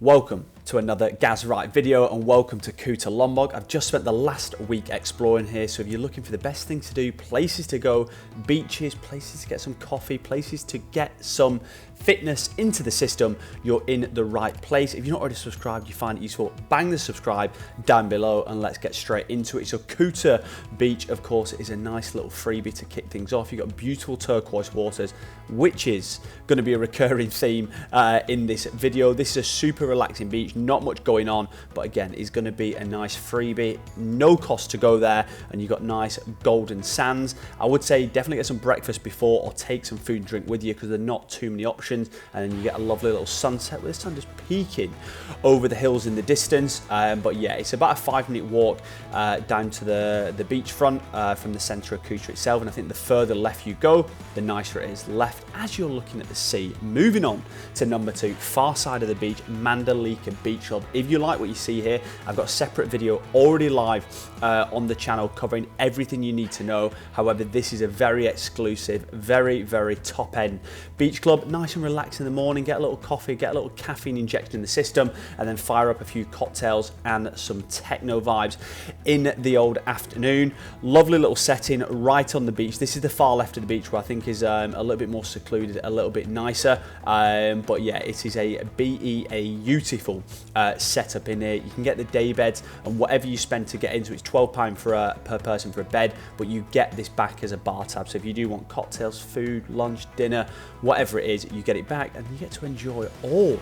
Welcome to another Gaz Right video and welcome to KUTA Lombok. I've just spent the last week exploring here, so if you're looking for the best things to do, places to go, beaches, places to get some coffee, places to get some fitness into the system, you're in the right place. If you're not already subscribed, you find it useful, bang the subscribe down below and let's get straight into it. So Kuta Beach, of course, is a nice little freebie to kick things off. You've got beautiful turquoise waters, which is going to be a recurring theme in this video. This is a super relaxing beach, not much going on, but again, it's going to be a nice freebie. No cost to go there, and you've got nice golden sands. I would say definitely get some breakfast before or take some food and drink with you because there are not too many options. And then you get a lovely little sunset with the sun just peeking over the hills in the distance. But yeah, it's about a 5-minute walk down to the beachfront from the centre of Kuta itself. And I think the further left you go, the nicer it is left as you're looking at the sea. Moving on to number 2, far side of the beach, Mandalika Beach Club. If you like what you see here, I've got a separate video already live on the channel covering everything you need to know. However, this is a very exclusive, very top end beach club. Nice and relax in the morning, get a little coffee, get a little caffeine injected in the system, and then fire up a few cocktails and some techno vibes in the old afternoon. Lovely little setting right on the beach. This is the far left of the beach, where I think is a little bit more secluded, a little bit nicer. But yeah, it is a beautiful setup in here. You can get the day beds, and whatever you spend to get into it's £12 per person for a bed, but you get this back as a bar tab. So if you do want cocktails, food, lunch, dinner, whatever it is, you get it back and you get to enjoy all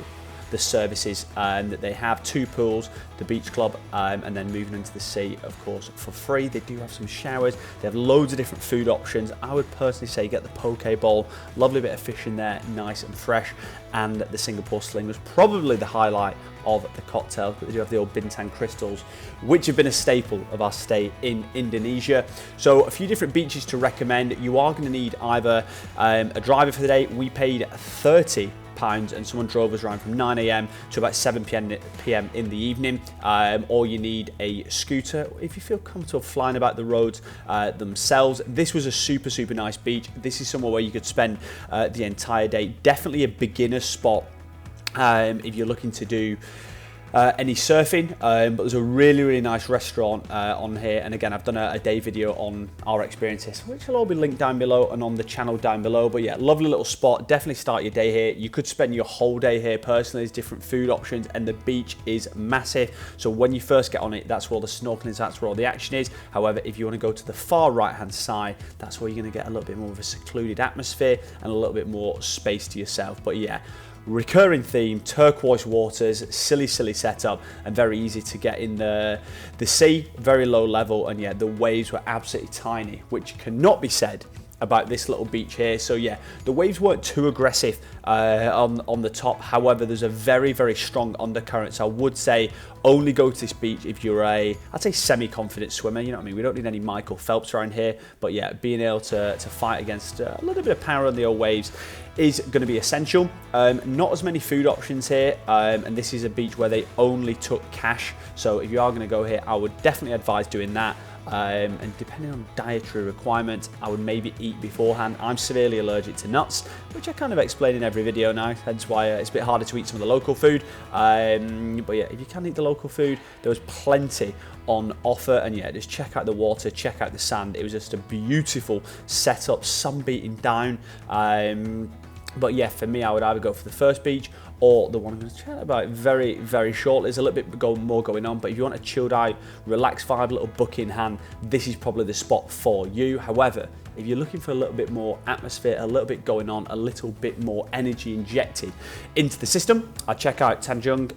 the services that they have. 2 pools, the beach club, and then moving into the sea, of course, for free. They do have some showers, they have loads of different food options. I would personally say get the poke bowl, lovely bit of fish in there, nice and fresh, and the Singapore sling was probably the highlight of the cocktails, but they do have the old bintang crystals, which have been a staple of our stay in Indonesia. So a few different beaches to recommend. You are going to need either a driver for the day. We paid £30 and someone drove us around from 9 AM to about 7 PM in the evening, or you need a scooter if you feel comfortable flying about the roads themselves. This was a super nice beach. This is somewhere where you could spend the entire day. Definitely a beginner spot if you're looking to do any surfing, but there's a really nice restaurant on here, and again I've done a day video on our experiences, which will all be linked down below and on the channel down below. But yeah, lovely little spot. Definitely start your day here. You could spend your whole day here. Personally, there's different food options and the beach is massive, so when you first get on it, that's where all the snorkeling is, that's where all the action is. However, if you want to go to the far right hand side, that's where you're going to get a little bit more of a secluded atmosphere and a little bit more space to yourself. But yeah, recurring theme, turquoise waters, silly setup, and very easy to get in the sea, very low level, and yeah, the waves were absolutely tiny, which cannot be said about this little beach here. So yeah, the waves weren't too aggressive on the top. However, there's a very strong undercurrent, so I would say only go to this beach if you're I'd say semi-confident swimmer. You know what I mean? We don't need any Michael Phelps around here, but yeah, being able to fight against a little bit of power on the old waves is going to be essential. Not as many food options here, and this is a beach where they only took cash, so if you are going to go here, I would definitely advise doing that. And depending on dietary requirements, I would maybe eat beforehand. I'm severely allergic to nuts, which I kind of explain in every video now, hence why it's a bit harder to eat some of the local food. But yeah, if you can eat the local food, there was plenty on offer, and yeah, just check out the water, check out the sand. It was just a beautiful setup, sun beating down. But yeah, for me, I would either go for the first beach or the one I'm going to chat about very shortly. There's a little bit more going on, but if you want a chilled out, relaxed vibe, little book in hand, this is probably the spot for you. However, if you're looking for a little bit more atmosphere, a little bit going on, a little bit more energy injected into the system, I'd check out Tanjung.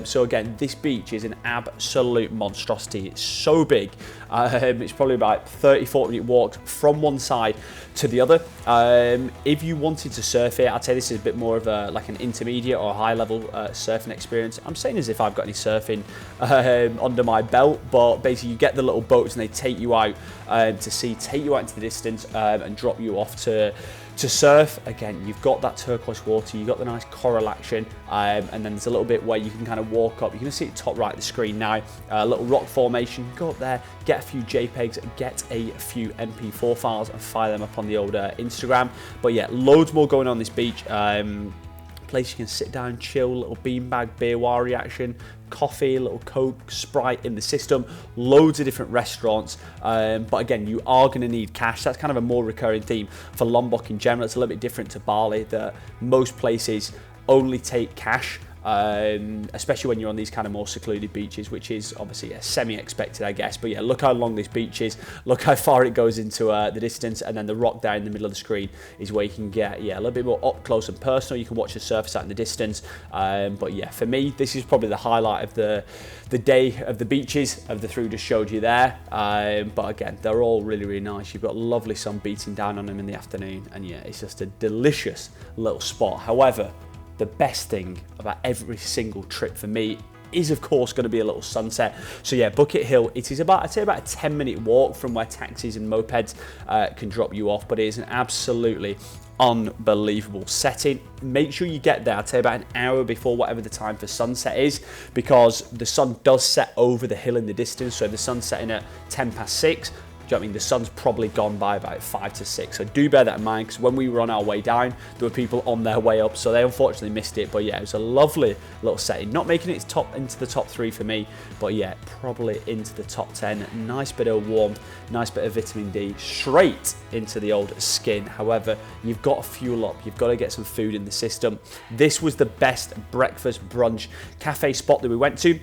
So again, this beach is an absolute monstrosity. It's so big. It's probably about 30-40 minute walk from one side to the other. If you wanted to surf here, I'd say this is a bit more of like an intermediate or high level surfing experience. I'm saying as if I've got any surfing under my belt, but basically you get the little boats and they take you out to sea, take you out into the distance, and drop you off to surf. Again, you've got that turquoise water, you've got the nice coral action, and then there's a little bit where you can kind of walk up. You're going to see it top right of the screen now, a little rock formation. Go up there, get a few JPEGs, get a few MP4 files and fire them up on the old Instagram. But yeah, loads more going on this beach. place you can sit down, chill, little beanbag, beer wari action, coffee, a little Coke, Sprite in the system, loads of different restaurants. But again, you are going to need cash. That's kind of a more recurring theme for Lombok in general. It's a little bit different to Bali, that most places only take cash. Especially when you're on these kind of more secluded beaches, which is obviously semi-expected, I guess. But yeah, look how long this beach is, look how far it goes into the distance, and then the rock down in the middle of the screen is where you can get a little bit more up close and personal. You can watch the surface out in the distance. But yeah, for me, this is probably the highlight of the day of the beaches of the three just showed you there. But again, they're all really, really nice. You've got lovely sun beating down on them in the afternoon, and yeah, it's just a delicious little spot. However, the best thing about every single trip for me is of course going to be a little sunset. So yeah, Bucket Hill, it is about, I'd say about a 10-minute walk from where taxis and mopeds can drop you off, but it is an absolutely unbelievable setting. Make sure you get there, I'd say about an hour before whatever the time for sunset is, because the sun does set over the hill in the distance. So if the sun's setting at 6:10, do you know what I mean? The sun's probably gone by about 5 to 6. So do bear that in mind, because when we were on our way down, there were people on their way up, so they unfortunately missed it. But yeah, it was a lovely little setting. Not making it into the top 3 for me, but yeah, probably into the top 10. Nice bit of warmth, nice bit of vitamin D, straight into the old skin. However, you've got to fuel up. You've got to get some food in the system. This was the best breakfast brunch cafe spot that we went to.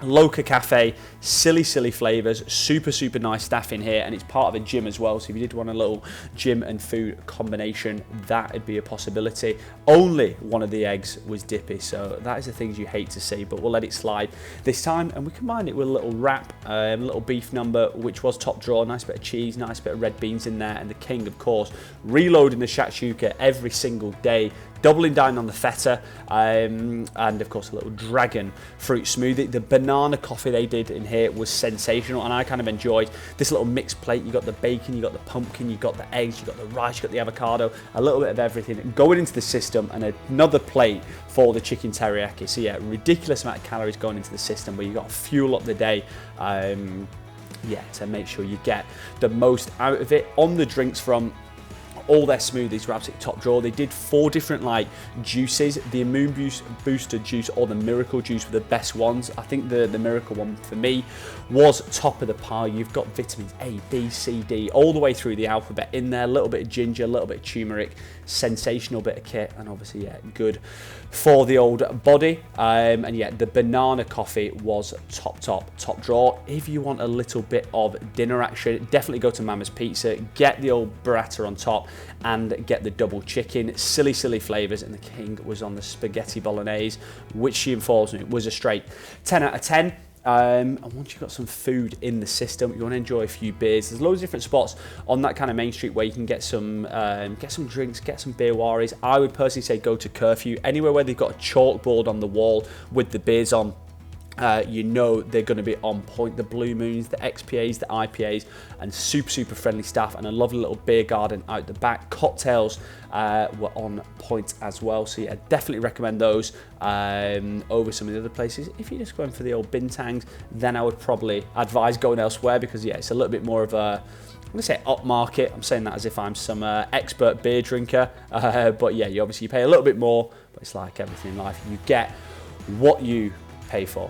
Loca Cafe, silly flavours, super nice staff in here, and it's part of a gym as well, so if you did want a little gym and food combination, that would be a possibility. Only one of the eggs was dippy, so that is the things you hate to see, but we'll let it slide this time, and we combined it with a little wrap, a little beef number, which was top drawer, nice bit of cheese, nice bit of red beans in there, and the king, of course, reloading the shakshuka every single day, doubling down on the feta, and of course a little dragon fruit smoothie. The banana coffee they did in here was sensational, and I kind of enjoyed this little mixed plate. You got the bacon, you got the pumpkin, you got the eggs, you got the rice, you got the avocado, a little bit of everything going into the system, and another plate for the chicken teriyaki. So yeah, ridiculous amount of calories going into the system, where you got to fuel up the day. Yeah, to make sure you get the most out of it. On the drinks front, all their smoothies were absolutely top drawer. They did 4 different juices. The Immune Booster juice or the Miracle juice were the best ones. I think the Miracle one for me was top of the pile. You've got vitamins A, B, C, D, all the way through the alphabet in there. A little bit of ginger, a little bit of turmeric, sensational bit of kit, and obviously, yeah, good for the old body. And yeah, the banana coffee was top drawer. If you want a little bit of dinner action, definitely go to Mama's Pizza, get the old burrata on top, and get the double chicken. Silly flavours, and the king was on the spaghetti bolognese, which she informs me was a straight 10 out of 10. And once you've got some food in the system, you want to enjoy a few beers. There's loads of different spots on that kind of main street where you can get some drinks, get some beer waris. I would personally say go to Curfew, anywhere where they've got a chalkboard on the wall with the beers on. You know they're going to be on point. The Blue Moons, the XPAs, the IPAs, and super friendly staff, and a lovely little beer garden out the back. Cocktails were on point as well, so yeah, definitely recommend those over some of the other places. If you're just going for the old bintangs, then I would probably advise going elsewhere, because yeah, it's a little bit more of a, I'm going to say upmarket. I'm saying that as if I'm some expert beer drinker, but yeah, you obviously pay a little bit more, but it's like everything in life, you get what you pay for.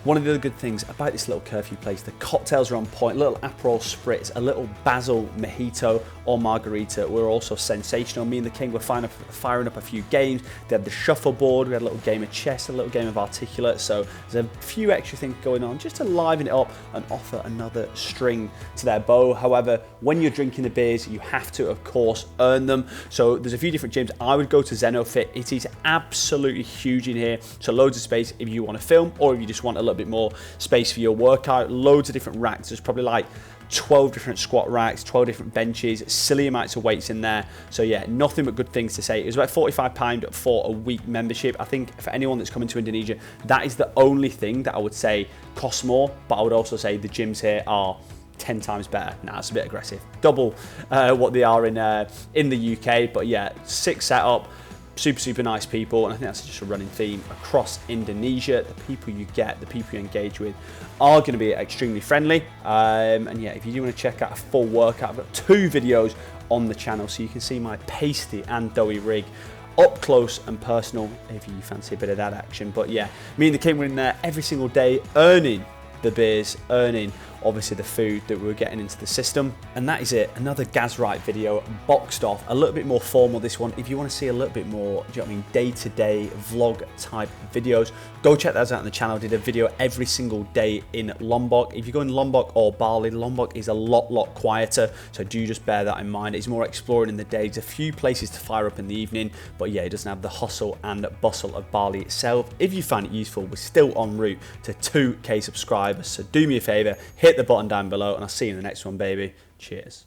One of the other good things about this little Curfew place, the cocktails are on point. A little Aperol Spritz, a little Basil Mojito or Margarita were also sensational. Me and the king were firing up a few games. They had the shuffleboard, we had a little game of chess, a little game of articulate. So there's a few extra things going on just to liven it up and offer another string to their bow. However, when you're drinking the beers, you have to, of course, earn them. So there's a few different gyms. I would go to Xeno Fit. It is absolutely huge in here. So loads of space if you want to film, or if you just want a little bit more space for your workout. Loads of different racks. There's probably like 12 different squat racks, 12 different benches, silly amounts of weights in there. So yeah, nothing but good things to say. It was about £45 for a week membership. I think for anyone that's coming to Indonesia, that is the only thing that I would say costs more, but I would also say the gyms here are 10 times better. Nah, it's a bit aggressive. Double what they are in the UK, but yeah, sick setup. Super nice people, and I think that's just a running theme across Indonesia. The people you get, the people you engage with are going to be extremely friendly, and yeah, if you do want to check out a full workout, I've got 2 videos on the channel, so you can see my pasty and doughy rig up close and personal if you fancy a bit of that action. But yeah, me and the king were in there every single day, earning the beers, earning obviously the food that we were getting into the system. And that is it, another Gaz Right video boxed off, a little bit more formal this one. If you want to see a little bit more, do you know what I mean, day-to-day vlog type videos, go check those out on the channel. I did a video every single day in Lombok. If you go in Lombok or Bali, Lombok is a lot quieter, so do just bear that in mind. It's more exploring in the day, there's a few places to fire up in the evening, but yeah, it doesn't have the hustle and bustle of Bali itself. If you find it useful, we're still en route to 2K subscribers, so do me a favor, hit the button down below, and I'll see you in the next one, baby. Cheers.